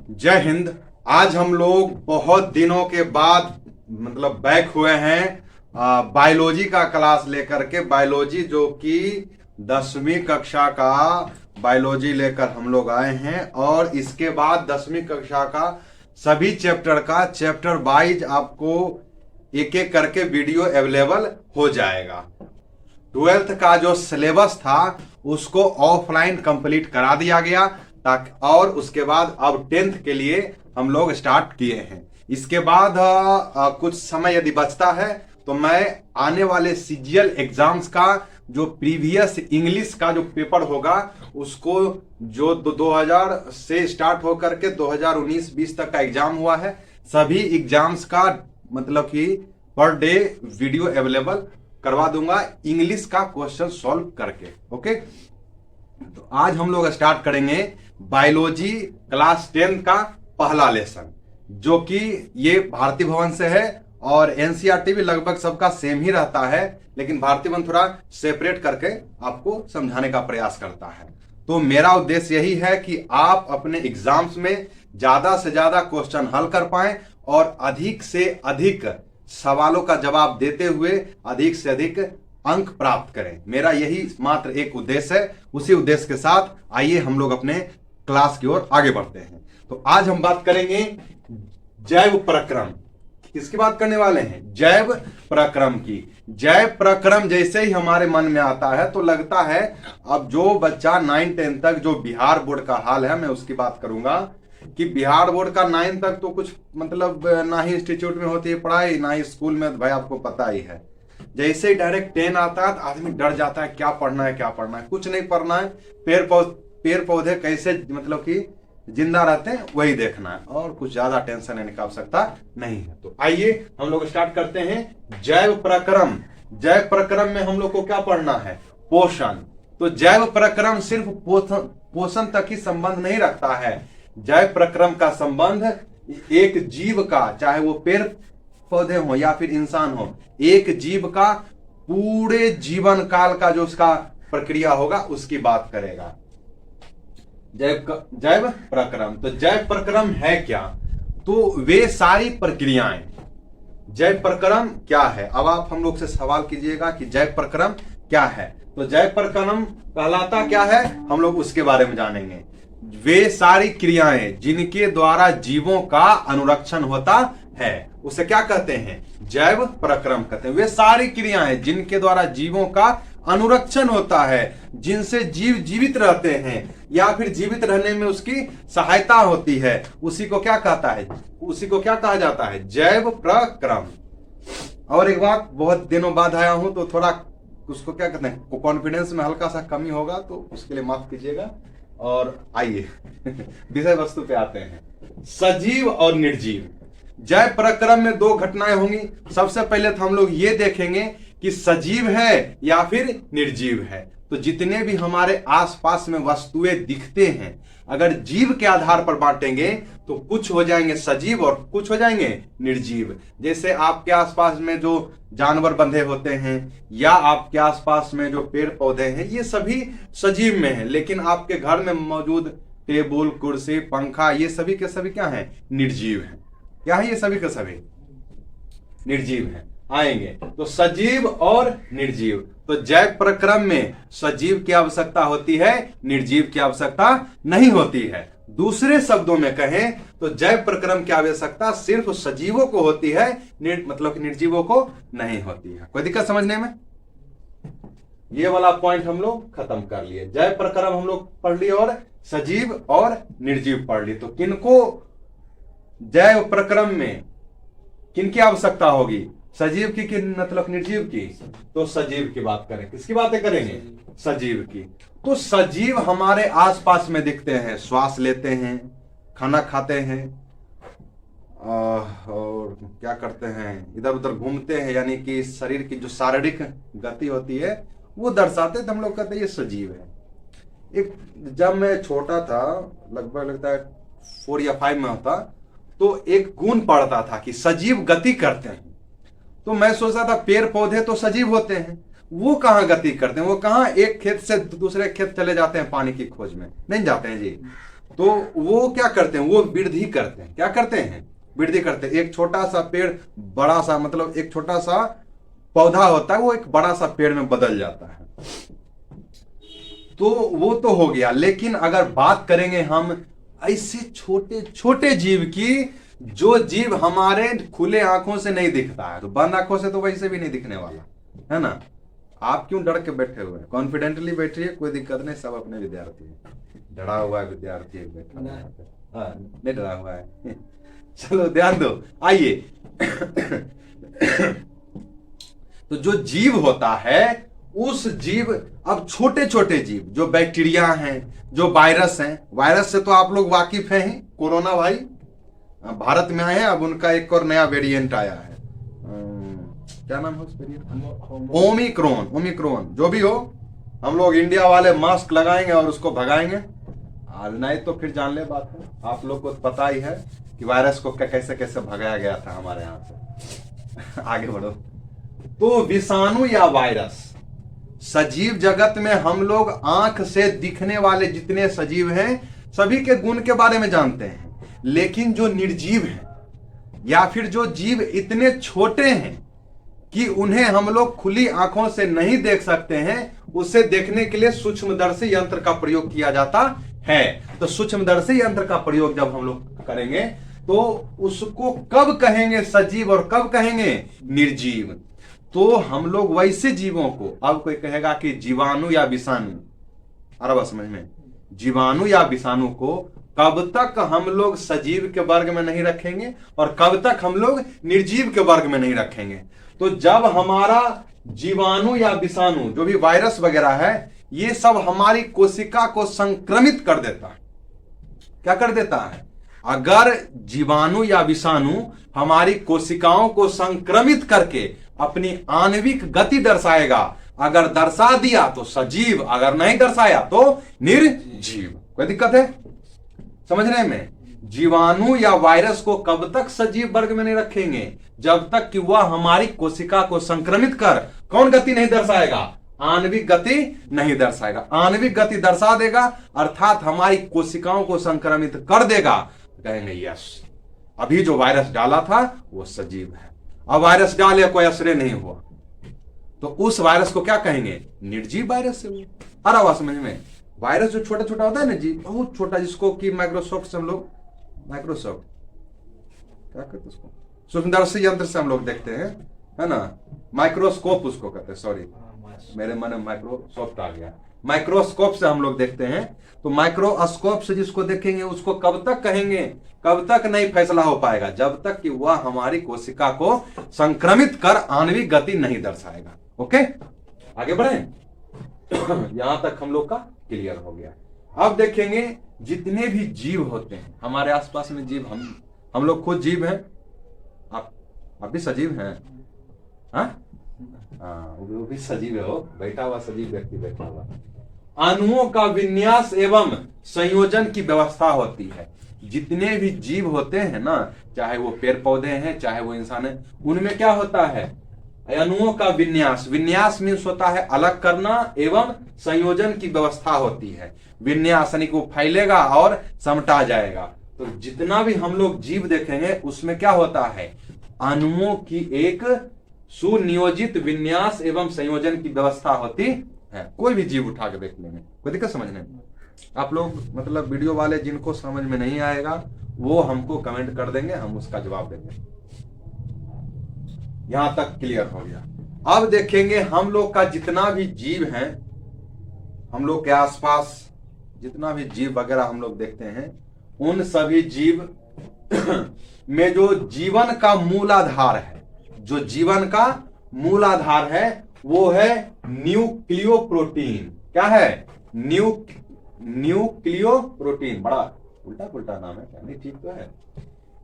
जय हिंद। आज हम लोग बहुत दिनों के बाद बैक हुए हैं बायोलॉजी का क्लास लेकर के। बायोलॉजी जो कि 10वीं कक्षा का बायोलॉजी लेकर हम लोग आए हैं और इसके बाद 10वीं कक्षा का सभी चैप्टर का चैप्टर वाइज आपको एक एक करके वीडियो अवेलेबल हो जाएगा। 12th का जो सिलेबस था उसको ऑफलाइन कंप्लीट करा दिया गया ताकि और उसके बाद अब 10th के लिए हम लोग स्टार्ट किए हैं। इसके बाद कुछ समय यदि बचता है तो मैं आने वाले सीजीएल एग्जाम्स का जो प्रीवियस इंग्लिश का जो पेपर होगा उसको जो 2000 से स्टार्ट होकर के 2019-20 तक का एग्जाम हुआ है सभी एग्जाम्स का कि पर डे वीडियो अवेलेबल करवा दूंगा इंग्लिश का क्वेश्चन सॉल्व करके। ओके, तो आज हम लोग स्टार्ट करेंगे बायोलॉजी क्लास 10 का पहला लेसन, जो कि ये भारतीय भवन से है और एनसीईआरटी भी लगभग सबका सेम ही रहता है, लेकिन भारतीय भवन थोड़ा सेपरेट करके आपको समझाने का प्रयास करता है। तो मेरा उद्देश्य यही है कि आप अपने एग्जाम्स में ज्यादा से ज्यादा क्वेश्चन हल कर पाएं और अधिक से अधिक सवालों का जवाब देते हुए अधिक से अधिक अंक प्राप्त करें। मेरा यही मात्र एक उद्देश्य है। उसी उद्देश्य के साथ आइए हम लोग अपने क्लास की ओर आगे बढ़ते हैं। तो आज हम बात करेंगे जैव प्रक्रम। किसकी बात करने वाले हैं? जैव प्रक्रम की। जैव प्रक्रम जैसे ही हमारे मन में आता है तो लगता है अब जो बच्चा 9-10 तक जो बिहार बोर्ड का हाल है मैं उसकी बात करूंगा कि बिहार बोर्ड का 9 तक तो कुछ ना ही इंस्टीट्यूट में होती है पढ़ाई ना ही स्कूल में, भाई आपको पता ही है। जैसे ही डायरेक्ट 10 आता है तो आदमी डर जाता है, क्या पढ़ना है क्या पढ़ना है। कुछ नहीं पढ़ना है, पेड़ पौधे कैसे कि जिंदा रहते हैं वही देखना है और कुछ ज्यादा टेंशन लेने की आवश्यकता नहीं है। तो आइए हम लोग स्टार्ट करते हैं जैव प्रक्रम। जैव प्रक्रम में हम लोग को क्या पढ़ना है? पोषण। तो जैव प्रक्रम सिर्फ पोषण तक ही संबंध नहीं रखता है। जैव प्रक्रम का संबंध एक जीव का, चाहे वो पेड़ पौधे हो या फिर इंसान हो, एक जीव का पूरे जीवन काल का जो उसका प्रक्रिया होगा उसकी बात करेगा जैव प्रक्रम। तो जैव प्रक्रम है क्या? तो वे सारी प्रक्रियाएं। जैव प्रक्रम क्या है? अब आप हम लोग से सवाल कीजिएगा कि जैव प्रक्रम क्या है। तो जैव प्रक्रम कहलाता क्या है हम लोग उसके बारे में जानेंगे। वे सारी क्रियाएं जिनके द्वारा जीवों का अनुरक्षण होता है उसे क्या कहते हैं? जैव प्रक्रम कहते हैं। वे सारी क्रियाएं जिनके द्वारा जीवों का अनुरक्षण होता है, जिनसे जीव जीवित रहते हैं या फिर जीवित रहने में उसकी सहायता होती है, उसी को क्या कहता है? उसी को क्या कहा जाता है? जैव प्रक्रम। और एक बात, बहुत दिनों बाद आया हूं तो थोड़ा उसको क्या कहते हैं, कॉन्फिडेंस में हल्का सा कमी होगा तो उसके लिए माफ कीजिएगा। और आइए विषय वस्तु पे आते हैं। सजीव और निर्जीव। जैव प्रक्रम में दो घटनाएं होंगी। सबसे पहले तो हम लोग ये देखेंगे कि सजीव है या फिर निर्जीव है। तो जितने भी हमारे आसपास में वस्तुएं दिखते हैं अगर जीव के आधार पर बांटेंगे तो कुछ हो जाएंगे सजीव और कुछ हो जाएंगे निर्जीव। जैसे आपके आसपास में जो जानवर बंधे होते हैं या आपके आसपास में जो पेड़ पौधे हैं ये सभी सजीव में हैं, लेकिन आपके घर में मौजूद टेबल कुर्सी पंखा ये सभी के सभी क्या है? निर्जीव है। क्या है? ये सभी के सभी निर्जीव है। आएंगे तो सजीव और निर्जीव। तो जैव प्रक्रम में सजीव की आवश्यकता होती है, निर्जीव की आवश्यकता नहीं होती है। दूसरे शब्दों में कहें तो जैव प्रक्रम की आवश्यकता सिर्फ सजीवों को होती है, निर्जीवों को नहीं होती है। कोई दिक्कत समझने में? ये वाला पॉइंट हम लोग खत्म कर लिए। जैव प्रक्रम हम लोग पढ़ लिए और सजीव और निर्जीव पढ़ लिए। तो किनको जैव प्रक्रम में किनकी आवश्यकता होगी? सजीव की कि निर्जीव की? तो सजीव की बात करें। किसकी बातें करेंगे? सजीव की। तो सजीव हमारे आसपास में दिखते हैं, श्वास लेते हैं, खाना खाते हैं और क्या करते हैं, इधर उधर घूमते हैं, यानी कि शरीर की जो शारीरिक गति होती है वो दर्शाते तो हम लोग कहते हैं ये सजीव है। एक जब मैं छोटा था, लगभग लगता है 4 या 5 में होता, तो एक गुण पढ़ता था कि सजीव गति करते हैं। तो मैं सोचता था पेड़ पौधे तो सजीव होते हैं, वो कहाँ गति करते हैं? वो कहाँ एक खेत से दूसरे खेत चले जाते हैं पानी की खोज में? नहीं जाते हैं जी। तो वो क्या करते हैं, वो वृद्धि करते हैं। क्या करते हैं? वृद्धि करते हैं। एक छोटा सा पेड़ बड़ा सा, मतलब एक छोटा सा पौधा होता है, वो एक बड़ा सा पेड़ में बदल जाता है। तो वो तो हो गया, लेकिन अगर बात करेंगे हम ऐसे छोटे छोटे जीव की, जो जीव हमारे खुले आंखों से नहीं दिखता है, तो बंद आंखों से तो वैसे भी नहीं दिखने वाला है ना। आप क्यों डर के बैठे हुए हैं? कॉन्फिडेंटली बैठिए, कोई दिक्कत नहीं, सब अपने विद्यार्थी है। डरा हुआ है विद्यार्थी एक बैठा हुआ है, हाँ, नहीं डरा हुआ है। चलो ध्यान दो, आइए। तो जो जीव होता है, उस जीव, अब छोटे छोटे जीव जो बैक्टीरिया हैं, जो वायरस हैं, वायरस से तो आप लोग वाकिफ हैं ही। कोरोना भाई भारत में आए हैं, अब उनका एक और नया वेरिएंट आया है, क्या नाम है उस वेरिएंट? ओमिक्रॉन। जो भी हो, हम लोग इंडिया वाले मास्क लगाएंगे और उसको भगाएंगे। आज नहीं तो फिर जान ले बात है, आप लोग को पता ही है कि वायरस को कैसे कैसे भगाया गया था हमारे यहाँ से। आगे बढ़ो। तो विषाणु या वायरस, सजीव जगत में हम लोग आंख से दिखने वाले जितने सजीव हैं सभी के गुण के बारे में जानते हैं, लेकिन जो निर्जीव हैं या फिर जो जीव इतने छोटे हैं कि उन्हें हम लोग खुली आंखों से नहीं देख सकते हैं, उसे देखने के लिए सूक्ष्मदर्शी यंत्र का प्रयोग किया जाता है। तो सूक्ष्मदर्शी यंत्र का प्रयोग जब हम लोग करेंगे तो उसको कब कहेंगे सजीव और कब कहेंगे निर्जीव? तो हम लोग वैसे जीवों को, अब कोई कहेगा कि जीवाणु या विषाणु, अरे बस समझ में, जीवाणु या विषाणु को कब तक हम लोग सजीव के वर्ग में नहीं रखेंगे और कब तक हम लोग निर्जीव के वर्ग में नहीं रखेंगे? तो जब हमारा जीवाणु या विषाणु, जो भी वायरस वगैरह है, ये सब हमारी कोशिका को संक्रमित कर देता है। क्या कर देता है? अगर जीवाणु या विषाणु हमारी कोशिकाओं को संक्रमित करके अपनी आणविक गति दर्शाएगा, अगर दर्शा दिया तो सजीव, अगर नहीं दर्शाया तो निर्जीव। कोई दिक्कत है समझने में? जीवाणु या वायरस को कब तक सजीव वर्ग में नहीं रखेंगे? जब तक कि वह हमारी कोशिका को संक्रमित कर कौन गति नहीं दर्शाएगा? आणविक गति नहीं दर्शाएगा। आणविक गति दर्शा देगा अर्थात हमारी कोशिकाओं को संक्रमित कर देगा, कहेंगे यस, अभी जो वायरस डाला था वो सजीव है। अब वायरस डाले कोई असर नहीं हुआ, तो उस वायरस को क्या कहेंगे? निर्जीव वायरस से हुआ। अरे समझ में? वायरस जो छोटा छोटा होता है ना जी, बहुत छोटा, जिसको कि माइक्रोसॉफ्ट से हम लोग, माइक्रोसॉफ्ट क्या कहते हैं उसको, सूक्ष्मदर्शी यंत्र से हम लोग देखते हैं, है ना, माइक्रोस्कोप उसको कहते हैं, सॉरी मेरे मन में माइक्रोसॉफ्ट आ गया। माइक्रोस्कोप से हम लोग देखते हैं, तो माइक्रोस्कोप से जिसको देखेंगे उसको कब तक कहेंगे? कब तक नहीं फैसला हो पाएगा? जब तक कि वह हमारी कोशिका को संक्रमित कर आणविक गति नहीं दर्शाएगा। ओके, आगे बढ़े। यहां तक हम लोग का क्लियर हो गया। अब देखेंगे जितने भी जीव होते हैं हमारे आसपास में, जीव, हम लोग खुद जीव हैं, आप भी सजीव हैं, हाँ, वो भी सजीव हो, बैठा हुआ सजीव व्यक्ति बैठा हुआ। अणुओं का विन्यास एवं संयोजन की व्यवस्था होती है। जितने भी जीव होते हैं ना, चाहे वो पेड़ पौधे हैं चाहे वो इंसान है, उनमें क्या होता है? अणुओं का विन्यास। विन्यास मीन्स होता है अलग करना, एवं संयोजन की व्यवस्था होती है। विन्यास यानी को फैलेगा और समटा जाएगा। तो जितना भी हम लोग जीव देखेंगे उसमें क्या होता है? अणुओं की एक सुनियोजित विन्यास एवं संयोजन की व्यवस्था होती है। कोई भी जीव उठा के देख लेंगे, कोई दिक्कत समझने में? आप लोग मतलब वीडियो वाले जिनको समझ में नहीं आएगा वो हमको कमेंट कर देंगे, हम उसका जवाब देंगे। यहां तक क्लियर हो गया। अब देखेंगे हम लोग का जितना भी जीव है, हम लोग के आसपास जितना भी जीव वगैरह हम लोग देखते हैं, उन सभी जीव में जो जीवन का मूलाधार है, जो जीवन का मूलाधार है वो है न्यूक्लियोप्रोटीन। क्या है? न्यूक्लियोप्रोटीन। बड़ा उल्टा पुल्टा नाम है क्या? नहीं, ठीक तो है।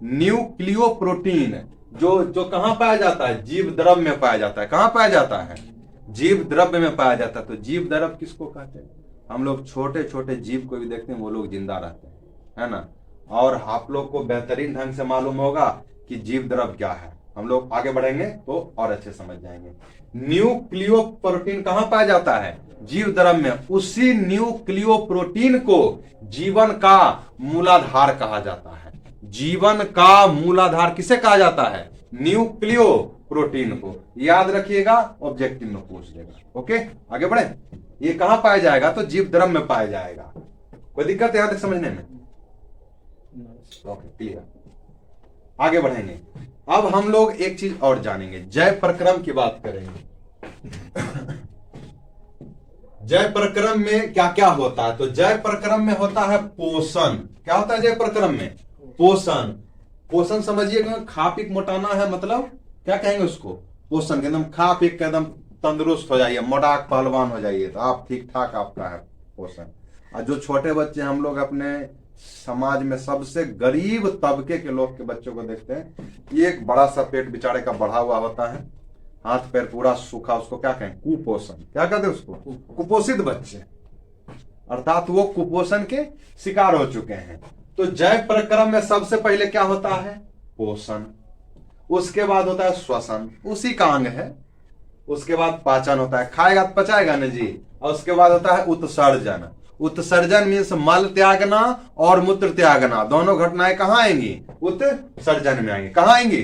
न्यूक्लियोप्रोटीन जो कहां पाया जाता है? जीव द्रव्य में पाया जाता है। कहां पाया जाता है? जीव द्रव्य में पाया जाता है। तो जीव द्रव्य किसको कहते हैं? हम लोग छोटे छोटे जीव को भी देखते हैं, वो लोग जिंदा रहते हैं, है ना। और आप लोग को बेहतरीन ढंग से मालूम होगा कि जीव द्रव्य क्या है। हम लोग आगे बढ़ेंगे तो और अच्छे समझ जाएंगे। न्यूक्लियोप्रोटीन कहां पाया जाता है? जीव द्रव्य में। उसी न्यूक्लियोप्रोटीन को जीवन का मूलाधार कहा जाता है। जीवन का मूलाधार किसे कहा जाता है? न्यूक्लियोप्रोटीन को। याद रखिएगा, ऑब्जेक्टिव में पूछ देगा। ओके, आगे बढ़े। ये कहां पाया जाएगा? तो जीव द्रव्य में पाया जाएगा। कोई दिक्कत है यहां तक समझने में? Okay, clear. आगे बढ़ेंगे। अब हम लोग एक चीज और जानेंगे, जय प्रक्रम की बात करेंगे। जय प्रक्रम में क्या क्या होता है? तो जय प्रक्रम में होता है पोषण। क्या होता है जय प्रक्रम में? पोषण। पोषण समझिएगा, खा पी के मोटाना है, मतलब क्या कहेंगे उसको? पोषण। एकदम खा पी के एकदम तंदुरुस्त हो जाइए, मोटाक पहलवान हो जाइए, तो आप ठीक ठाक आपका है पोषण। और जो छोटे बच्चे हम लोग अपने समाज में सबसे गरीब तबके के लोग के बच्चों को देखते हैं, ये एक बड़ा सा पेट बेचारे का बढ़ा हुआ होता है, हाथ पैर पूरा सूखा, उसको क्या कहें? कुपोषण। क्या कहते हैं उसको? कुपोषित बच्चे, अर्थात वो कुपोषण के शिकार हो चुके हैं। तो जय प्रक्रम में सबसे पहले क्या होता है? पोषण। उसके बाद होता है श्वसन, उसी का अंग है। उसके बाद पाचन होता है, खाएगा तो पचाएगा ना जी। और उसके बाद होता है उत्सर्जन। उत्सर्जन मीन्स मल त्यागना और मूत्र त्यागना, दोनों घटनाएं कहां आएंगी? उत्सर्जन में आएंगी। कहां आएंगी?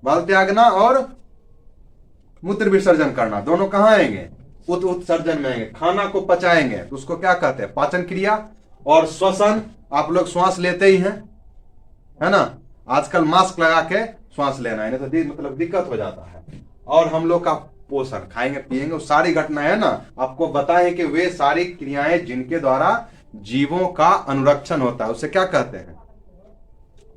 मल त्यागना और मूत्र विसर्जन करना, दोनों कहां आएंगे? उत्सर्जन में आएंगे। खाना को पचाएंगे तो उसको क्या कहते हैं? पाचन क्रिया। और श्वसन, आप लोग श्वास लेते ही हैं, है ना? आजकल मास्क लगा के श्वास लेना है, नहीं तो मतलब दिक्कत हो जाता है। और हम लोग का पोषण, खाएंगे पिएंगे, वो सारी घटनाएं है ना, आपको बताएं कि वे सारी क्रियाएं जिनके द्वारा जीवों का अनुरक्षण होता है, उसे क्या कहते हैं?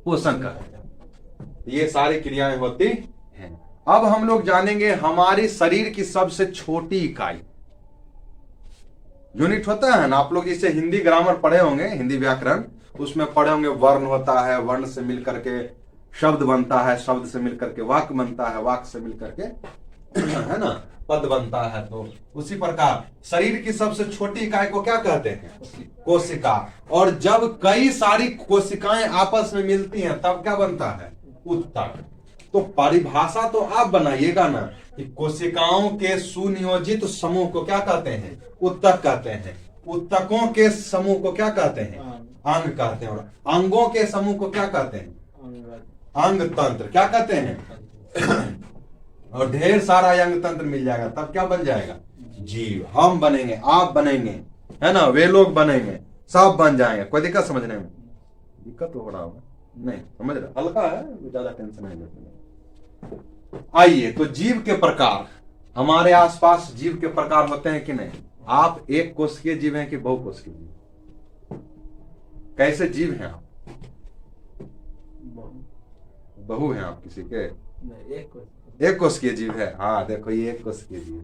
पोषण कहते हैं। ये सारी क्रियाएं होती हैं। अब हम लोग जानेंगे हमारी शरीर की सबसे छोटी इकाई। यूनिट होता है ना, आप लोग इसे हिंदी ग्रामर पढ़े होंगे, हिंदी व्याकरण, उसमें पढ़े होंगे। वर्ण होता है, वर्ण से मिलकर के शब्द बनता है, शब्द से मिलकर के वाक्य बनता है, वाक्य से मिलकर के है ना पद बनता है। तो उसी प्रकार शरीर की सबसे छोटी इकाई को क्या कहते हैं? कोशिका। और जब कई सारी कोशिकाएं आपस में मिलती हैं तब क्या बनता है? उत्तक। तो परिभाषा तो आप बनाइएगा ना कि कोशिकाओं के सुनियोजित समूह को क्या कहते हैं? उत्तक कहते हैं। उत्तकों के समूह को क्या कहते हैं? अंग कहते हैं। और अंगों के समूह को क्या कहते हैं? अंग तंत्र। क्या कहते हैं? और ढेर सारा अंग तंत्र मिल जाएगा तब क्या बन जाएगा? जीव। हम बनेंगे, आप बनेंगे, है ना, वे लोग बनेंगे, सब बन जाएंगे। कोई दिक्कत समझने में? दिक्कत तो हो रहा होगा, नहीं समझ रहे? हल्का है, ज्यादा टेंशन नहीं लेते। आइए, तो जीव के प्रकार, हमारे आसपास जीव के प्रकार होते हैं कि नहीं? आप एक कोशिकीय जीव हैं कि बहुकोशिकीय जीव? कैसे जीव हैं आप? बहु हैं आप किसी के? एक कोशिकीय जीव है। हाँ देखो, ये एक कोशिकीय जीव।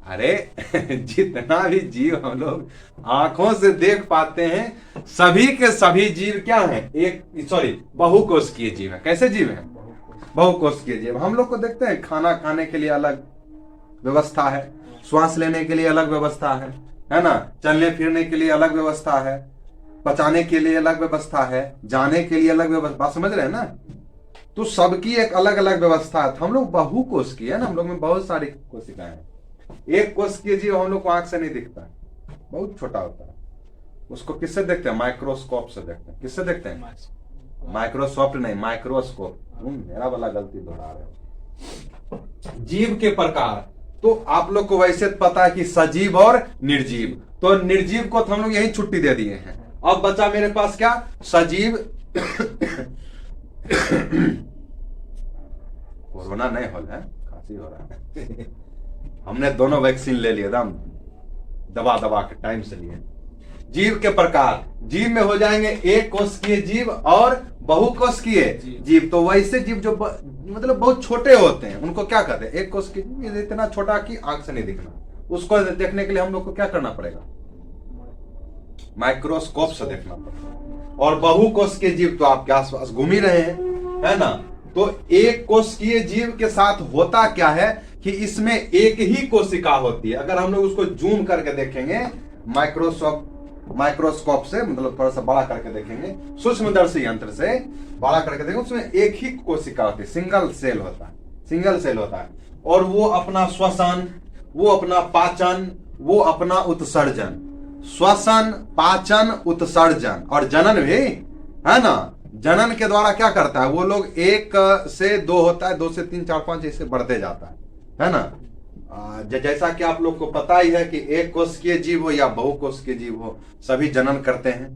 अरे जितना भी जीव हम लोग आंखों से देख पाते हैं, सभी के सभी जीव क्या हैं? बहुकोशिकीय जीव है। कैसे जीव है? बहुकोशिकीय जीव। हम लोग को देखते हैं, खाना खाने के लिए अलग व्यवस्था है, श्वास लेने के लिए अलग व्यवस्था है ना, चलने फिरने के लिए अलग व्यवस्था है, पचाने के लिए अलग व्यवस्था है, जाने के लिए अलग व्यवस्था। बात समझ रहे हैं ना? तो सबकी एक अलग अलग व्यवस्था है। हम लोग बहुकोशिकीय है ना, हम लोग में बहुत सारी कोशिकाएं हैं। एक कोशिकीय जीव हम लोग को आंख से नहीं दिखता है, बहुत छोटा होता है। उसको किससे देखते हैं? माइक्रोस्कोप से देखते हैं। किससे देखते हैं? माइक्रोसॉफ्ट नहीं, माइक्रोस्कोप। मेरा वाला गलती दोहरा रहे हो। जीव के प्रकार तो आप लोग को वैसे पता है कि सजीव और निर्जीव। तो निर्जीव को तो हम लोग यही छुट्टी दे दिए हैं। अब बचा मेरे पास क्या? सजीव। कोरोना नहीं हो रहा है, खांसी हो रहा है। हमने दोनों वैक्सीन ले लिए, एकदम दबा दबा के टाइम से लिए। जीव के प्रकार, जीव में हो जाएंगे एक कोशिकीय जीव और बहुकोशिकीय जीव। तो वैसे जीव जो मतलब बहुत छोटे होते हैं उनको क्या कहते हैं? एक कोशिकीय जीव। इतना छोटा कि आंख से नहीं दिखना, उसको देखने के लिए हम लोग को क्या करना पड़ेगा? माइक्रोस्कोप से देखना पड़ेगा। और बहुकोशिकीय जीव तो आपके आसपास घूम ही रहे हैं, है ना। तो एक कोशिकीय जीव के साथ होता क्या है कि इसमें एक ही कोशिका होती है। अगर हम लोग उसको जूम करके देखेंगे, माइक्रोस्कोप माइक्रोस्कोप से, मतलब थोड़ा सा बड़ा करके देखेंगे, सूक्ष्मदर्शी यंत्र से बड़ा करके देखेंगे, उसमें एक ही कोशिका होती है, सिंगल सेल होता है, सिंगल सेल होता है। और वो अपना श्वसन, वो अपना पाचन, वो अपना उत्सर्जन, श्वसन, पाचन, उत्सर्जन और जनन भी है ना, जनन के द्वारा क्या करता है, वो लोग 1 से 2 होता है, 2 से 3 4 5 ऐसे बढ़ते जाता है ना। जैसा कि आप लोग को पता ही है कि एक कोशिकीय जीव हो या बहुकोशिकीय जीव हो, सभी जनन करते हैं।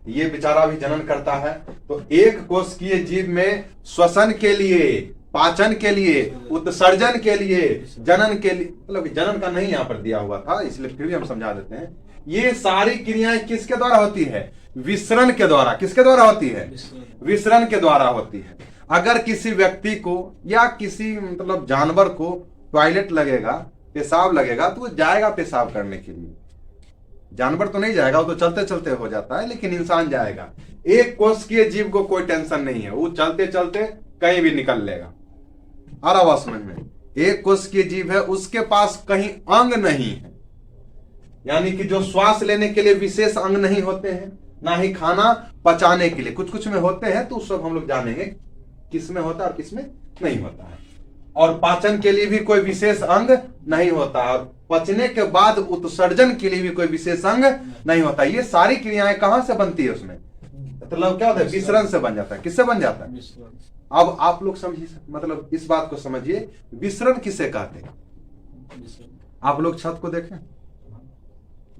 ये बेचारा भी जनन करता है। तो एक कोशिकीय जीव में श्वसन के लिए, पाचन के लिए, उत्सर्जन के लिए, जनन के लिए, मतलब जनन का नहीं यहां पर दिया हुआ था इसलिए फिर भी हम समझा देते हैं, ये सारी क्रियाएं किसके द्वारा होती है, विसरण के द्वारा। किसके द्वारा होती है, विसरण के द्वारा होती है। अगर किसी व्यक्ति को या किसी मतलब जानवर को टॉयलेट लगेगा, पेशाब लगेगा, तो वो जाएगा पेशाब करने के लिए। जानवर तो नहीं जाएगा, वो तो चलते चलते हो जाता है, लेकिन इंसान जाएगा। एक कोशिकीय जीव को कोई टेंशन नहीं है, वो चलते चलते कहीं भी निकल लेगा। आ रहा बात समझ में। एक कोशिकीय जीव है, उसके पास कहीं अंग नहीं है, यानी कि जो श्वास लेने के लिए विशेष अंग नहीं होते हैं, ना ही खाना पचाने के लिए, कुछ कुछ में होते हैं, तो उस सब हम लोग जानेंगे किस में होता है और किस में नहीं होता है। और पाचन के लिए भी कोई विशेष अंग नहीं होता, और पचने के बाद उत्सर्जन के लिए भी कोई विशेष अंग नहीं होता। ये सारी क्रियाएं कहां से बनती है उसमें, मतलब क्या होता है, विसरण से बन जाता है। किससे बन जाता है, अब आप लोग समझिए, मतलब इस बात को समझिए, विसरण किसे कहते हैं। आप लोग छत को देखें,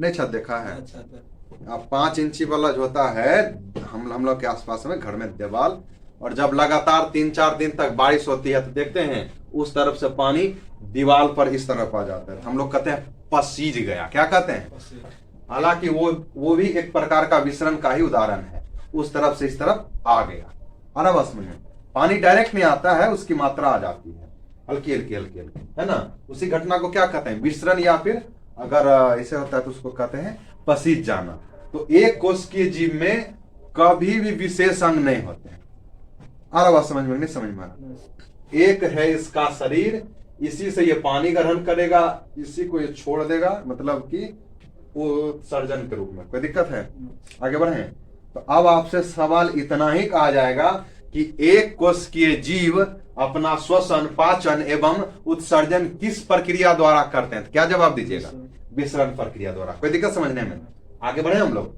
नहीं छत देखा है, अब 5 इंची वाला जो होता है हम लोग के आसपास में घर में दीवार, और जब लगातार 3-4 दिन तक बारिश होती है तो देखते हैं उस तरफ से पानी दीवार पर इस तरफ आ जाता है, हम लोग कहते हैं पसीज गया। क्या कहते हैं, हालांकि वो भी एक प्रकार का विसरण का ही उदाहरण है, उस तरफ से इस तरफ आ गया। है ना, बस में पानी डायरेक्ट नहीं आता है, उसकी मात्रा आ जाती है हल्की हल्की हल्की हल्की, है ना। उसी घटना को क्या कहते हैं, विसरण, या फिर अगर ऐसे होता है तो उसको कहते हैं पसीज जाना। तो एक कोशिकीय जीव में कभी भी विशेष अंग नहीं होते हैं। आ रहा बात समझ में, नहीं समझ में। एक है इसका शरीर, इसी से ये पानी ग्रहण करेगा, इसी को ये छोड़ देगा, मतलब कि वो सर्जन के रूप में। कोई दिक्कत है, आगे बढ़े। तो अब आपसे सवाल इतना ही कहा जाएगा कि एक कोशिकीय जीव अपना श्वसन, पाचन एवं उत्सर्जन किस प्रक्रिया द्वारा करते हैं, तो क्या जवाब दीजिएगा, विसरण प्रक्रिया द्वारा। कोई दिक्कत समझने में, आगे बढ़े हम लोग।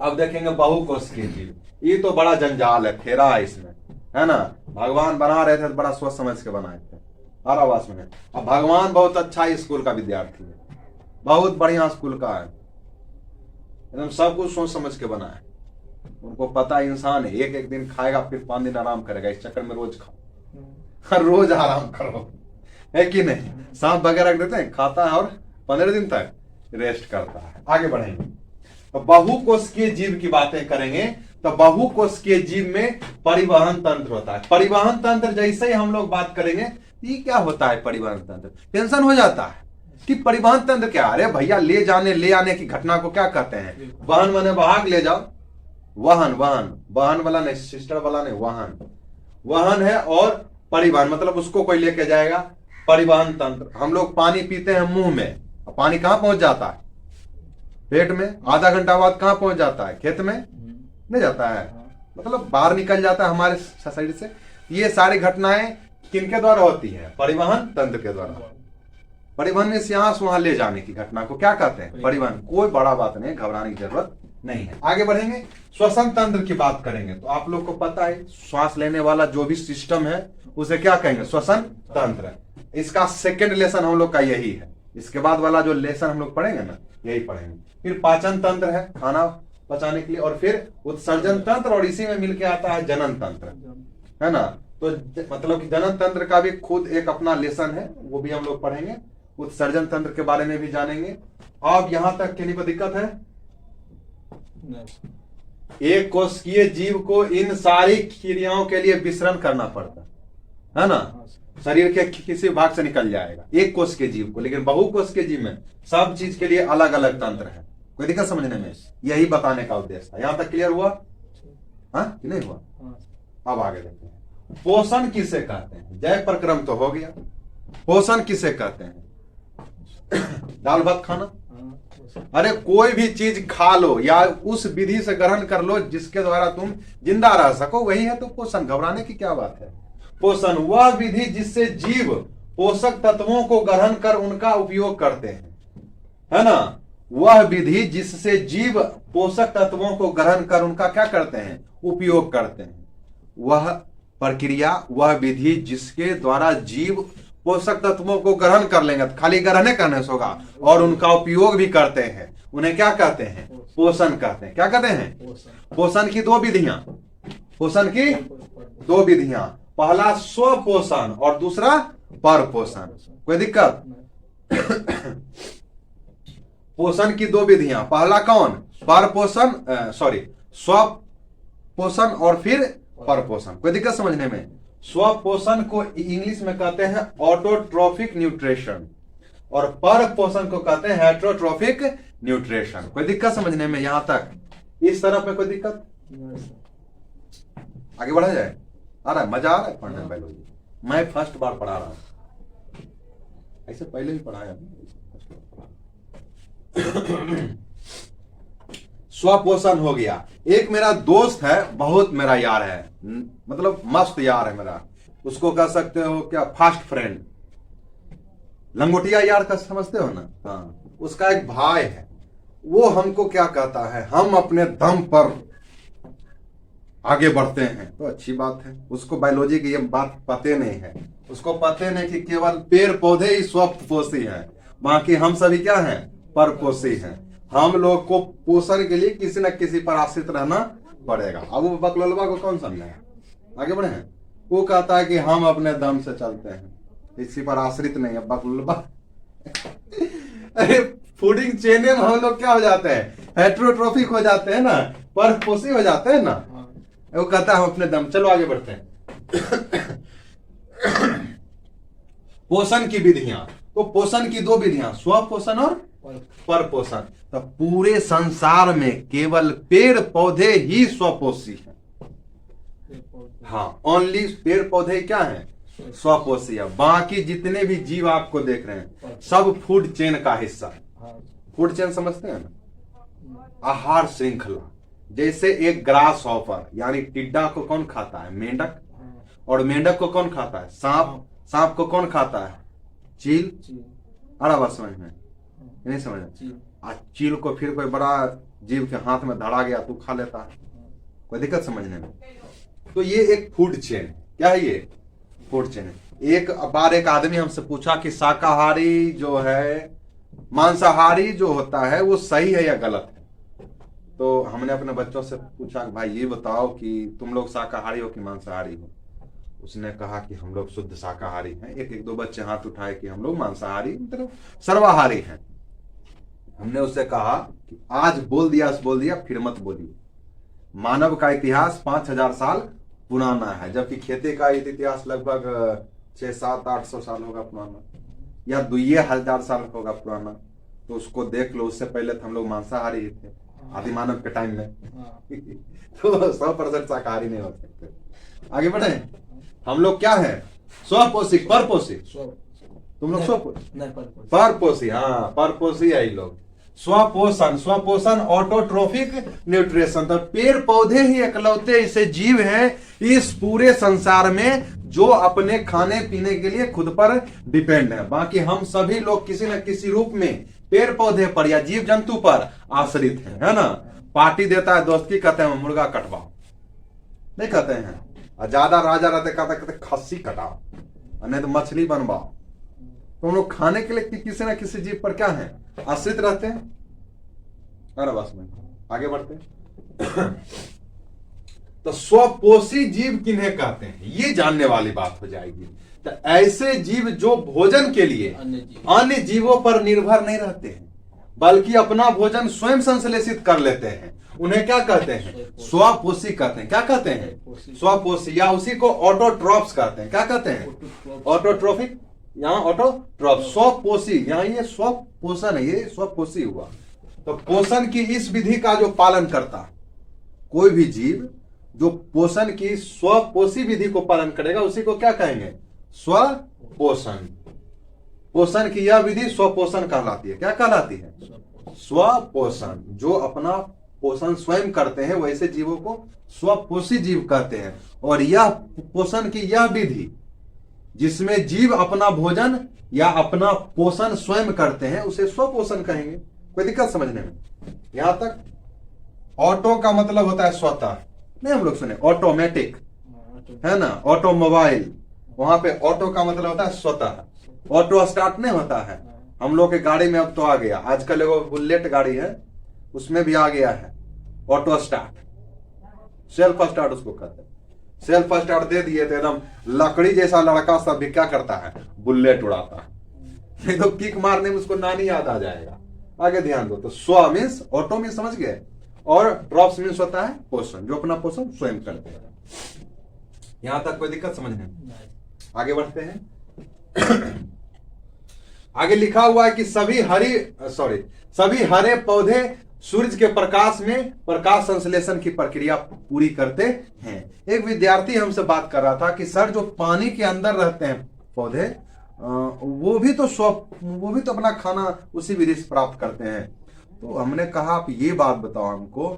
अब देखेंगे बहुकोशिकीय जीव, ये तो बड़ा जंजाल है, फेरा है इसमें, है ना। भगवान बना रहे थे तो बड़ा सोच समझ के बनाए थे। हर आवास में। अब भगवान बहुत अच्छा स्कूल का विद्यार्थी है, बहुत बढ़िया स्कूल का है, एकदम सब कुछ सोच समझ के बना है। उनको पता इंसान है, एक एक दिन खाएगा फिर 5 दिन आराम करेगा, इस चक्कर में रोज खाओ, हर रोज आराम करो, है कि नहीं। सांप वगैरह रख देते हैं, खाता है और 15 दिन तक रेस्ट करता है। आगे बढ़ेंगे तो बहुकोशिकीय जीव की बातें करेंगे। तो बहुकोशिकीय जीव में परिवहन तंत्र होता है। परिवहन तंत्र जैसे ही हम लोग बात करेंगे, ये क्या होता है परिवहन तंत्र, टेंशन हो जाता है कि परिवहन तंत्र क्या। अरे भैया, ले जाने ले आने की घटना को क्या कहते हैं, वाहन माने भाग ले जाओ, वाहन वाहन वाहन वाला नहीं, सिस्टर वाला नहीं, वाहन वाहन है। और परिवहन मतलब उसको कोई लेके जाएगा, परिवहन तंत्र। हम लोग पानी पीते हैं मुंह में, पानी कहां पहुंच जाता है, पेट में, आधा घंटा बाद कहां पहुंच जाता है, खेत में नहीं जाता है, मतलब बाहर निकल जाता है हमारे शरीर से। ये सारी घटनाएं किनके द्वारा होती है, परिवहन तंत्र के द्वारा। परिवहन में यहां से वहां ले जाने की घटना को क्या कहते हैं, परिवहन। कोई बड़ा बात नहीं, घबराने की जरूरत नहीं है। आगे बढ़ेंगे, श्वसन तंत्र की बात करेंगे। तो आप लोग को पता है, श्वास लेने वाला जो भी सिस्टम है उसे क्या कहेंगे, श्वसन तंत्र। इसका सेकेंड लेसन हम लोग का यही है, इसके बाद वाला जो लेसन हम लोग पढ़ेंगे ना, यही पढ़ेंगे। फिर पाचन तंत्र है, खाना पचाने के लिए, और फिर उत्सर्जन तंत्र, और इसी में मिलके आता है जनन तंत्र, है ना। तो मतलब कि जनन तंत्र का भी खुद एक अपना लेसन है, वो भी हम लोग पढ़ेंगे। उत्सर्जन तंत्र के बारे में भी जानेंगे। अब यहां तक किन्हीं को दिक्कत है, एक कोशिकीय जीव को इन सारी क्रियाओं के लिए विसरण करना पड़ता है ना, शरीर के किसी भाग से निकल जाएगा एक कोशिकीय जीव को। लेकिन बहुकोशिकीय जीव में सब चीज के लिए अलग अलग तंत्र है। कोई दिक्कत समझने में, यही बताने का उद्देश्य था। यहां तक क्लियर हुआ, हाँ कि नहीं हुआ। अब आगे देखते हैं, पोषण किसे कहते हैं। जय प्रक्रम तो हो गया, पोषण किसे कहते हैं, दाल भात खाना, अरे कोई भी चीज खा लो या उस विधि से ग्रहण कर लो जिसके द्वारा तुम जिंदा रह सको, वही है तो पोषण। घबराने की क्या बात है। पोषण वह विधि जिससे जीव पोषक तत्वों को ग्रहण कर उनका उपयोग करते हैं, है ना। वह विधि जिससे जीव पोषक तत्वों को ग्रहण कर उनका क्या करते हैं, उपयोग करते हैं। वह प्रक्रिया, वह विधि जिसके द्वारा जीव पोषक तत्वों को ग्रहण कर लेंगे, खाली ग्रहण करने से होगा, और उनका उपयोग भी करते हैं, उन्हें क्या कहते हैं, पोषण कहते हैं। क्या कहते हैं, पोषण की दो विधियां, पोषण की दो विधियां, पहला स्व पोषण और दूसरा पर पोषण। कोई दिक्कत। पोषण की दो विधियां, पहला कौन, पर पोषण, सॉरी स्व पोषण और फिर पर पोषण। कोई दिक्कत समझने में। स्व पोषण को इंग्लिश में कहते हैं ऑटोट्रोफिक न्यूट्रिशन और पर पोषण को कहते हैं हेटरोट्रोफिक न्यूट्रिशन। कोई दिक्कत समझने में यहां तक, इस तरफ में कोई दिक्कत। आगे बढ़ा जाए। आ रहा है, मजा आ रहा है पढ़ने में बायोलॉजी। मैं फर्स्ट बार पढ़ा रहा हूं, ऐसे पहले भी पढ़ाया। स्वपोषण हो गया। एक मेरा दोस्त है, बहुत मेरा यार है, मतलब मस्त यार है मेरा, उसको कह सकते हो क्या, फास्ट फ्रेंड, लंगोटिया यार का समझते हो ना। हाँ, उसका एक भाई है, वो हमको क्या कहता है, हम अपने दम पर आगे बढ़ते हैं, तो अच्छी बात है। उसको बायोलॉजी की ये बात पते नहीं है, उसको पते नहीं कि केवल पेड़ पौधे ही स्वपोषी हैं, बाकी हम सभी क्या हैं, परपोषी हैं। हम लोग को पोषण के लिए किसी न किसी पर आश्रित रहना पड़ेगा। अब वो बकलोलबा को कौन समझाएगा। आगे बढ़े। वो कहता है कि हम अपने दम से चलते हैं, किसी पर आश्रित नहीं है। बकलोलबा अरे फूडिंग चेन में हम लोग क्या हो जाते हैं, हेट्रोट्रोफिक हो जाते हैं ना, परपोषी हो जाते हैं ना। वो कहता है हम अपने दम। चलो आगे बढ़ते हैं। पोषण की विधियां, तो पोषण की दो विधियां, स्व पोषण और पर पोषण। तो पूरे संसार में केवल पेड़ पौधे ही स्वपोषी हैं। हाँ, ओनली पेड़ पौधे क्या हैं, स्वपोषी है। बाकी जितने भी जीव आपको देख रहे हैं सब फूड चेन का हिस्सा है। फूड चेन समझते हैं ना, आहार श्रृंखला। जैसे एक ग्रास हॉपर यानी टिड्डा को कौन खाता है, मेंढक, और मेंढक को कौन खाता है, सांप, सांप को कौन खाता है, चील। अरे बात समझ में नहीं समझ। आज चील को फिर कोई बड़ा जीव के हाथ में धड़ा गया तो खा लेता है, कोई दिक्कत समझने में। तो ये एक फूड चेन, क्या है ये, फूड चेन है। एक बार एक आदमी हमसे पूछा कि शाकाहारी जो है, मांसाहारी जो होता है वो सही है या गलत है। तो हमने अपने बच्चों से पूछा कि भाई ये बताओ कि तुम लोग शाकाहारी हो कि मांसाहारी हो। उसने कहा कि हम लोग शुद्ध शाकाहारी हैं। एक दो बच्चे हाथ उठाए कि हम लोग मांसाहारी मतलब सर्वाहारी हैं। हमने उससे कहा कि आज बोल दिया फिर मत बोलिए। मानव का इतिहास 5000 साल पुराना है, जबकि खेती का इतिहास लगभग 600-700-800 साल होगा पुराना, या 2000 साल होगा पुराना। तो उसको देख लो, उससे पहले तो हम लोग मांसाहारी ही थे आदि मानव के टाइम में। तो 100% शाकाहारी नहीं हो सकते। आगे बढ़े। हम लोग क्या है, स्वपोषी, परपोषी। तुम लोग परपोषी, हाँ परपोषी है लोग। स्वपोषण, स्वपोषण ऑटोट्रोफिक न्यूट्रिशन। तो पेड़ पौधे ही इकलौते ऐसे जीव हैं इस पूरे संसार में जो अपने खाने पीने के लिए खुद पर डिपेंड है। बाकी हम सभी लोग किसी न किसी रूप में पेड़ पौधे पर या जीव जंतु पर आश्रित हैं, है ना। पार्टी देता है दोस्त की, कहते हैं मुर्गा कटवाओ, नहीं कहते हैं। और ज्यादा राजा रहते कहते खस्सी कटाओ, नहीं तो मछली बनवाओ। तो हम लोग खाने के लिए किसी न किसी जीव पर क्या है, आश्रित रहते हैं। अरे बस में आगे बढ़ते हैं। तो स्वपोषी जीव किन्हें कहते हैं, ये जानने वाली बात हो जाएगी। तो ऐसे जीव जो भोजन के लिए अन्य जीवों पर निर्भर नहीं रहते हैं, बल्कि अपना भोजन स्वयं संश्लेषित कर लेते हैं, उन्हें क्या कहते हैं, स्वपोषी कहते हैं। क्या कहते हैं, स्वपोषी, या उसी को ऑटोट्रॉप्स कहते हैं। क्या कहते हैं, ऑटोट्रोफिक, यहाँ ऑटोट्रॉप। स्वपोषी, यहाँ ये स्वपोषण है, ये स्वपोषी हुआ। तो पोषण की इस विधि का जो पालन करता कोई भी जीव, जो पोषण की स्वपोषी विधि को पालन करेगा, उसी को क्या कहेंगे, स्वपोषण। पोषण की यह विधि स्वपोषण कहलाती है। क्या कहलाती है, स्वपोषण, जो अपना पोषण स्वयं करते हैं वैसे जीवों को स्वपोषी जीव कहते हैं। और यह पोषण की यह विधि जिसमें जीव अपना भोजन या अपना पोषण स्वयं करते हैं उसे स्वपोषण कहेंगे। कोई दिक्कत समझने में? यहां तक। ऑटो का मतलब होता है स्वतः, नहीं हम लोग सुने ऑटोमेटिक, है ना, ऑटोमोबाइल, वहां पे ऑटो का मतलब होता है स्वतः। ऑटो स्टार्ट नहीं होता है, हम लोग के गाड़ी में अब तो आ गया, आजकल एगो बुलेट गाड़ी है उसमें भी आ गया है ऑटो स्टार्ट, सेल्फ स्टार्ट उसको कहते हैं। सेल्फ स्टार्ट दे दिए तो एकदम लकड़ी जैसा लड़का सब भी क्या करता है, बुलेट उड़ाता है, नहीं तो किक मारने में उसको नानी याद आ जाएगा। आगे ध्यान दो। तो स्व मीन्स ऑटो मीन्स समझ गए, और ड्रॉप्स मीन्स होता है पोषण, जो अपना पोषण स्वयं करते हैं। यहां तक कोई दिक्कत समझने में? आगे बढ़ते हैं। आगे लिखा हुआ है कि सभी हरे पौधे सूर्य के प्रकाश में प्रकाश संश्लेषण की प्रक्रिया पूरी करते हैं। एक विद्यार्थी हमसे बात कर रहा था कि सर जो पानी के अंदर रहते हैं पौधे, वो भी तो अपना खाना उसी विधि से प्राप्त करते हैं। तो हमने कहा आप ये बात बताओ हमको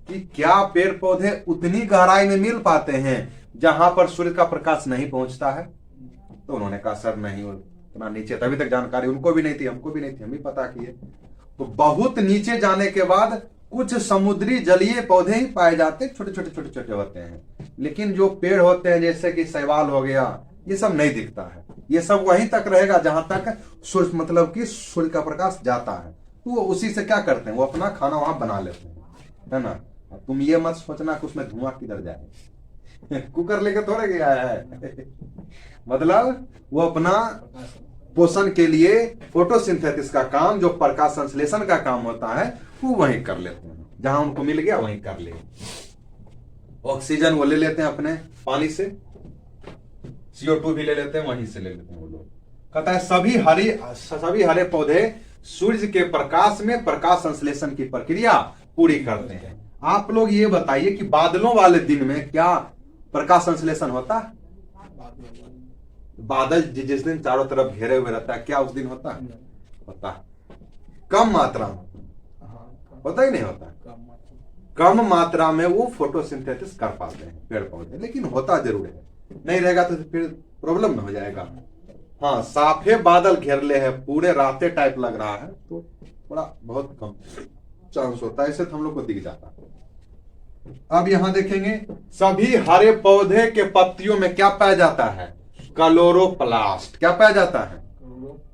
कि क्या पेड़ पौधे उतनी गहराई में मिल पाते हैं जहां पर सूर्य का प्रकाश नहीं पहुंचता है? तो उन्होंने कहा सर नहीं, उतना नीचे तभी तक जानकारी उनको भी नहीं थी, हमको भी नहीं थी, हम ही पता किए। तो बहुत नीचे जाने के बाद कुछ समुद्री जलीय पौधे ही पाए जाते, छोटे छोटे होते हैं, लेकिन जो पेड़ होते हैं जैसे कि शैवाल हो गया, ये सब नहीं दिखता है। ये सब वहीं तक रहेगा जहां तक सूर्य मतलब कि सूर्य का प्रकाश जाता है। तो वो उसी से क्या करते हैं, वो अपना खाना वहां बना लेते हैं, है ना। तुम ये मत सोचना कि उसमें धुआं किधर जाए कुकर लेके थोड़े गया है मतलब वो अपना पोषण के लिए फोटोसिंथेसिस का काम, जो प्रकाश संश्लेषण का काम होता है, वो वहीं कर लेते हैं, जहां उनको मिल गया वहीं कर ले। ऑक्सीजन वो ले लेते हैं अपने पानी से, CO2 भी ले लेते हैं, वहीं से ले लेते हैं वो लोग। कहता है सभी हरे पौधे सूर्य के प्रकाश में प्रकाश संश्लेषण की प्रक्रिया पूरी करते हैं। आप लोग ये बताइए कि बादलों वाले दिन में क्या प्रकाश संश्लेषण होता है? बादल जिस दिन चारों तरफ घेरे हुए रहता है, क्या उस दिन होता है? होता है, कम मात्रा में होता ही नहीं होता, कम मात्रा में वो फोटोसिंथेसिस कर पाते हैं पेड़ पौधे, लेकिन होता जरूर है। नहीं रहेगा तो फिर प्रॉब्लम में हो जाएगा। हाँ, साफे बादल घेर ले है, पूरे राते टाइप लग रहा है, तो थोड़ा बहुत कम चांस होता है, ऐसे तो हम लोग को दिख जाता है। अब यहां देखेंगे, सभी हरे पौधे के पत्तियों में क्या पाया जाता है? क्लोरोप्लास्ट। क्या पाया जाता है?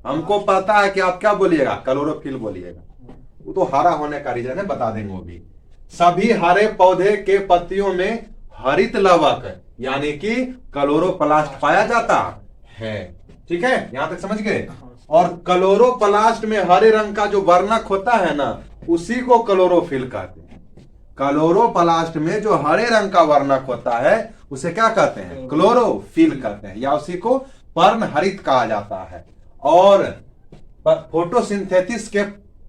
हमको पता है कि आप क्या बोलिएगा, क्लोरोफिल बोलिएगा, वो तो हरा होने का रीजन है, बता देंगे वो भी। सभी हरे पौधे के पत्तियों में हरित लवक यानी कि क्लोरोप्लास्ट पाया जाता है। ठीक है, यहां तक समझ गए। और क्लोरोप्लास्ट में हरे रंग का जो वर्णक होता है ना, उसी को क्लोरोफिल कहते हैं। क्लोरोप्लास्ट में जो हरे रंग का वर्णक होता है उसे क्या कहते हैं? क्लोरोफिल कहते हैं, या उसी को पर्णहरित कहा जाता है। और फोटोसिंथेसिस के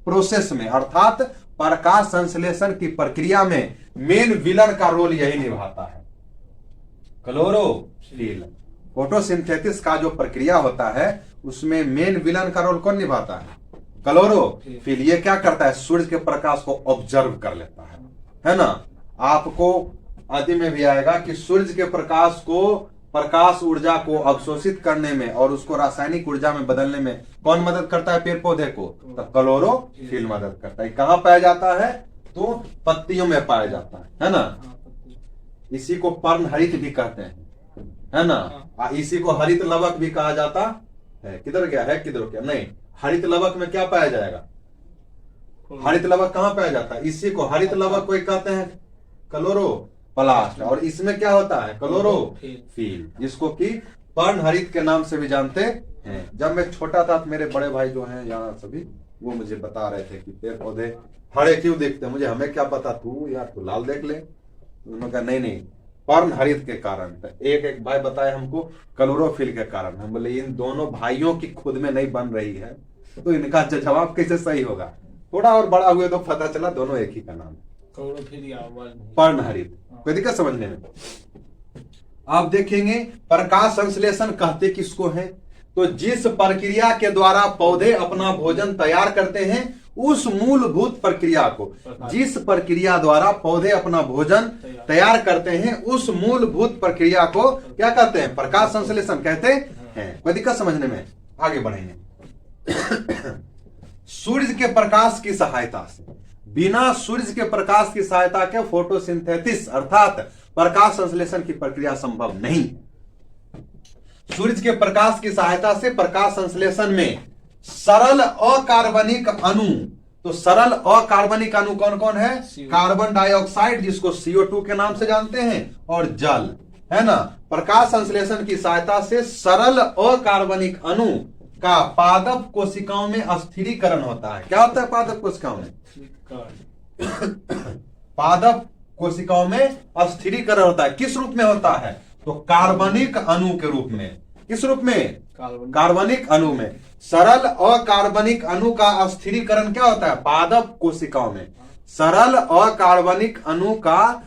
प्रोसेस में अर्थात प्रकाश संश्लेषण की प्रक्रिया में मेन विलन का रोल यही निभाता है, क्लोरोफिल। फोटोसिंथेसिस का जो प्रक्रिया होता है उसमें मेन विलन का रोल कौन निभाता है? क्लोरोफिल। ये क्या करता है? सूर्य के प्रकाश को ऑब्जर्व कर लेता है ना। आपको आदि में भी आएगा कि सूर्य के प्रकाश ऊर्जा को अवशोषित करने में और उसको रासायनिक ऊर्जा में बदलने में कौन मदद करता है पेड़ पौधे को? तो क्लोरोफिल मदद करता है। कहां पाया जाता है? तो पत्तियों में पाया जाता है ना। इसी को पर्णहरित भी कहते हैं, है ना। इसी को हरित लवक भी कहा जाता है। किधर गया है, किधर गया? नहीं, हरित लवक में क्या पाया जाएगा? हरित लवक कहां पाया जाता है? इसी को हरित लवक कोई कहते हैं क्लोरोप्लास्ट, और इसमें क्या होता है? क्लोरोफिल, जिसको कि पर्णहरित के नाम से भी जानते हैं। जब मैं छोटा था तो मेरे बड़े भाई जो हैं यहाँ सभी, वो मुझे बता रहे थे कि पेड़ पौधे हरे क्यों दिखते हैं। मुझे हमें क्या पता, तू यार तू लाल देख ले। उन्होंने कहा नहीं, पर्णहरित के कारण। एक भाई बताए हमको क्लोरोफिल के कारण। हम बोले इन दोनों भाइयों की खुद में नहीं बन रही है, तो इनका जवाब कैसे सही होगा? थोड़ा और बड़ा हुए तो पता चला दोनों एक ही का नाम है, पर्णहरित। कोई दिक्कत समझने में? आप देखेंगे प्रकाश संश्लेषण कहते किसको है? तो जिस प्रक्रिया के द्वारा पौधे अपना भोजन तैयार करते हैं उस मूलभूत प्रक्रिया को, जिस प्रक्रिया द्वारा पौधे अपना भोजन तैयार करते हैं, उस मूलभूत प्रक्रिया को क्या कहते हैं? प्रकाश संश्लेषण कहते हैं। कोई दिक्कत समझने में? आगे बढ़ेंगे। सूर्य के प्रकाश की सहायता से, बिना सूर्य के प्रकाश की सहायता के फोटोसिंथेसिस अर्थात प्रकाश संश्लेषण की प्रक्रिया संभव नहीं। सूर्य के प्रकाश की सहायता से प्रकाश संश्लेषण में सरल अकार्बनिक अणु, तो सरल अकार्बनिक अणु कौन कौन है? कार्बन डाइऑक्साइड, जिसको CO2 के नाम से जानते हैं, और जल, है ना। प्रकाश संश्लेषण की सहायता से सरल अकार्बनिक अणु का पादप कोशिकाओं में अस्थिरीकरण होता है। क्या होता है पादप कोशिकाओं में? पादप कोशिकाओं में अस्थिरीकरण होता है। किस रूप में होता है? तो कार्बनिक अणु के रूप में। किस रूप में? कार्बनिक अणु में। सरल अकार्बनिक अणु का अस्थिरीकरण क्या होता है? पादप कोशिकाओं में सरल अकार्बनिक अणु का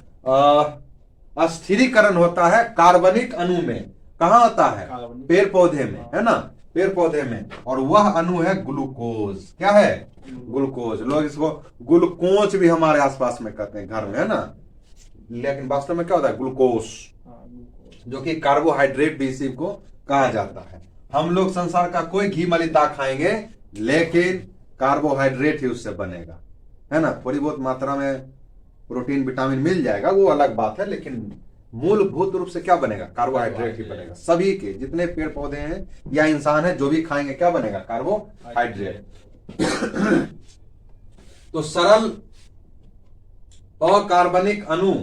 अस्थिरीकरण होता है कार्बनिक अणु में। कहां होता है? पेड़ पौधे में, है ना, पेड़ पौधे में। और वह अणु है ग्लूकोज। क्या है? ग्लूकोज। लोग इसको ग्लूकोज भी हमारे आसपास में कहते हैं, घर में, है ना, लेकिन वास्तव में क्या होता है? ग्लूकोज, जो कि कार्बोहाइड्रेट भी इसी को कहा जाता है। हम लोग संसार का कोई घी मलिदा खाएंगे, लेकिन कार्बोहाइड्रेट ही उससे बनेगा, है ना। थोड़ी बहुत मात्रा में प्रोटीन विटामिन मिल जाएगा, वो अलग बात है, लेकिन मूलभूत रूप से क्या बनेगा? कार्बोहाइड्रेट ही बनेगा। सभी के जितने पेड़ पौधे हैं या इंसान है, जो भी खाएंगे, क्या बनेगा? कार्बोहाइड्रेट। तो सरल अकार्बनिक अणु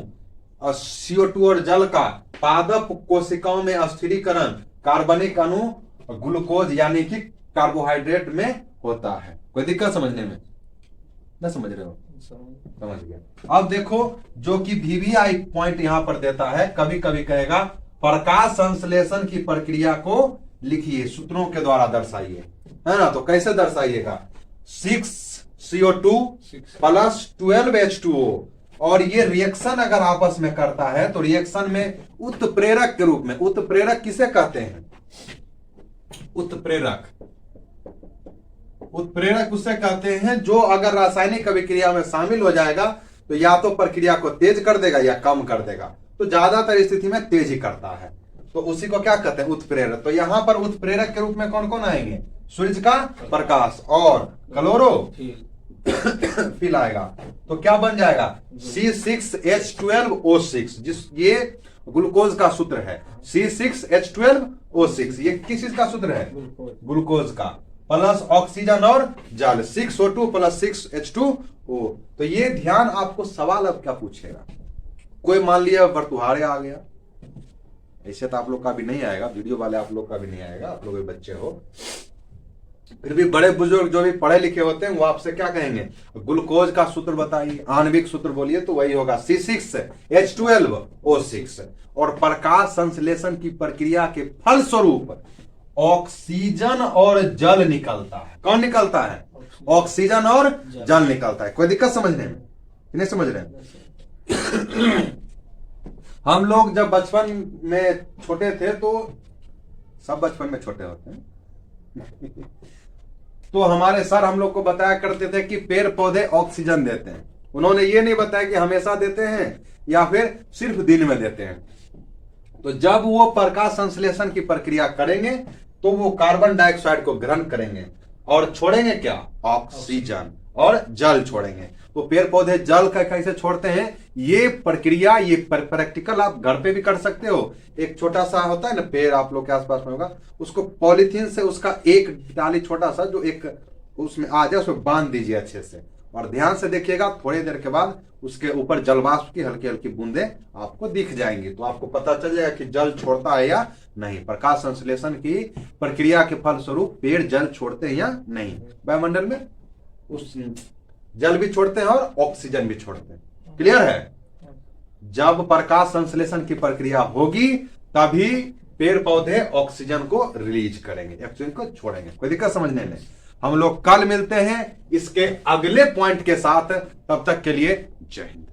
और CO2 और जल का पादप कोशिकाओं में अस्थिरीकरण कार्बनिक अणु ग्लूकोज यानी कि कार्बोहाइड्रेट में होता है। कोई दिक्कत समझने में? ना समझ रहे हो? समझ गया। अब देखो, जो कि VVI पॉइंट यहां पर देता है, कभी कभी कहेगा प्रकाश संश्लेषण की प्रक्रिया को लिखिए, सूत्रों के द्वारा दर्शाइए, है ना। तो कैसे दर्शाइएगा? 6CO2 प्लस 12H2O, और ये रिएक्शन अगर आपस में करता है तो रिएक्शन में उत्प्रेरक के रूप में, उत्प्रेरक किसे कहते हैं? उत्प्रेरक, उत्प्रेरक उसे कहते हैं जो अगर रासायनिक अभिक्रिया में शामिल हो जाएगा तो या तो प्रक्रिया को तेज कर देगा या कम कर देगा। तो ज्यादातर स्थिति में तेज ही करता है, तो उसी को क्या कहते हैं? उत्प्रेरक। तो यहां पर उत्प्रेरक के रूप में कौन कौन आएंगे? सूर्य का प्रकाश और क्लोरोफिल आएगा। तो क्या बन जाएगा? C6H12O6, जिस ये ग्लूकोज का सूत्र है। C6H12O6 ये किस चीज का सूत्र है? ग्लूकोज का। प्लस ऑक्सीजन और जल, 6O2 प्लस 6H2O। तो ये ध्यान आपको सवाल अब क्या पूछेगा? कोई मान लिया वर्तुहारे आ गया, ऐसे तो आप लोग का भी नहीं आएगा, वीडियो वाले आप लोग का भी नहीं आएगा, आप लोग भी बच्चे हो, फिर भी बड़े बुजुर्ग जो भी पढ़े लिखे होते हैं वो आपसे क्या कहेंगे? ग्लूकोज का सूत्र बताइए, आणविक सूत्र बोलिए, तो वही होगा C6H12O6। और प्रकाश संश्लेषण की प्रक्रिया के फलस्वरूप ऑक्सीजन और जल निकलता है। कौन निकलता है? ऑक्सीजन और जल निकलता है। कोई दिक्कत समझने में? नहीं समझ रहे हैं? हम लोग जब बचपन में छोटे थे, तो सब बचपन में छोटे होते हैं तो हमारे सर हम लोग को बताया करते थे कि पेड़ पौधे ऑक्सीजन देते हैं। उन्होंने ये नहीं बताया कि हमेशा देते हैं या फिर सिर्फ दिन में देते हैं। तो जब वो प्रकाश संश्लेषण की प्रक्रिया करेंगे तो वो कार्बन डाइऑक्साइड को ग्रहण करेंगे और छोड़ेंगे क्या? ऑक्सीजन और जल छोड़ेंगे। तो पेड़ पौधे जल का कैसे छोड़ते हैं? ये प्रक्रिया, ये प्रैक्टिकल आप घर पे भी कर सकते हो। एक छोटा सा होता है ना पेड़, आप लोग के आसपास में होगा, उसको पॉलीथीन से उसका एक डाली छोटा सा जो एक उसमें आ जाए, उसमें बांध दीजिए अच्छे से, और ध्यान से देखिएगा, थोड़ी देर के बाद उसके ऊपर जलवाष्प की हल्की हल्की बूंदें आपको दिख जाएंगी। तो आपको पता चल जाएगा कि जल छोड़ता है या नहीं। प्रकाश संश्लेषण की प्रक्रिया के फलस्वरूप पेड़ जल छोड़ते हैं या नहीं। वायुमंडल में उस जल भी छोड़ते हैं और ऑक्सीजन भी छोड़ते हैं। क्लियर है? जब प्रकाश संश्लेषण की प्रक्रिया होगी तभी पेड़ पौधे ऑक्सीजन को रिलीज करेंगे, ऑक्सीजन को छोड़ेंगे। कोई दिक्कत समझने में? हम लोग कल मिलते हैं इसके अगले पॉइंट के साथ। तब तक के लिए जय हिंद।